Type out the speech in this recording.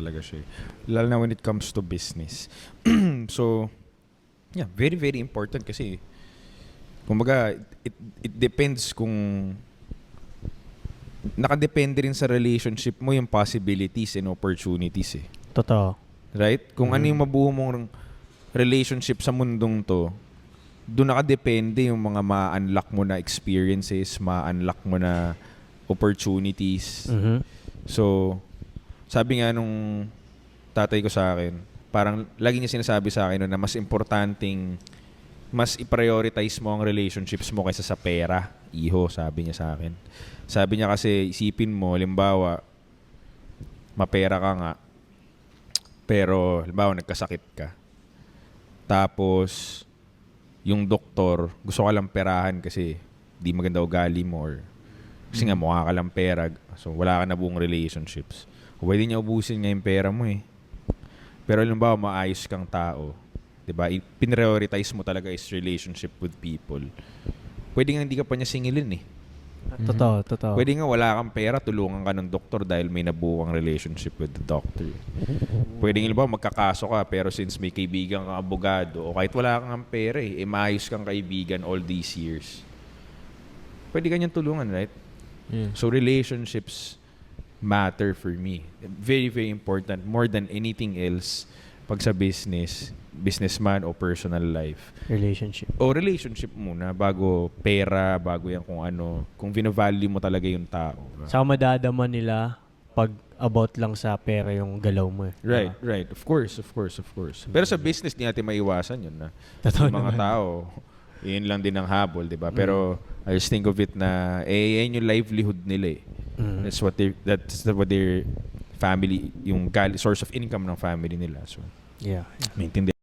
talaga siya. Lalo na when it comes to business. So, yeah, very, very important kasi kumbaga, it depends kung nakadepende rin sa relationship mo yung possibilities and opportunities eh. Totoo. Right? Kung ano yung mabuo mong relationship sa mundong to, doon nakadepende yung mga ma-unlock mo na experiences, ma-unlock mo na opportunities. So, sabi nga nung tatay ko sa akin, parang lagi niya sinasabi sa akin na mas importanteng mas i-prioritize mo ang relationships mo kaysa sa pera. Iho, sabi niya sa akin. Sabi niya kasi, isipin mo, halimbawa, mapera ka nga, pero, halimbawa, nagkasakit ka. Tapos, yung doktor, gusto ka lang perahan kasi di maganda ugali mo or kasi nga mukha ka lang pera. So, wala ka na buong relationships. Pwede niya ubusin nga yung pera mo eh. Pero halimbawa, maayos kang tao. Diba? Pinrioritize mo talaga is relationship with people. Pwede nga hindi ka pa niya singilin eh. Totoo. Pwede nga wala kang pera, tulungan ka ng doktor dahil may nabuo kang relationship with the doctor. Pwede nga ba magkakaso ka pero since may kaibigan kang abogado o kahit wala kang pera eh, maayos kang kaibigan all these years. Pwede ka niyang tulungan, right? Yeah. So relationships matter for me. Very, very important. More than anything else pag sa businessman o personal life. Relationship. O relationship muna bago pera, bago yan kung ano. Kung vina-value mo talaga yung tao. Saka madadama nila pag about lang sa pera yung galaw mo eh. Right. Of course. Pero sa business, di natin maiwasan yun na. Totoo Yung mga naman. tao, yun lang din ang habol, di ba? Pero I just think of it na, yan yung livelihood nila eh. That's what their family, yung source of income ng family nila. So, Yeah. maintindihan.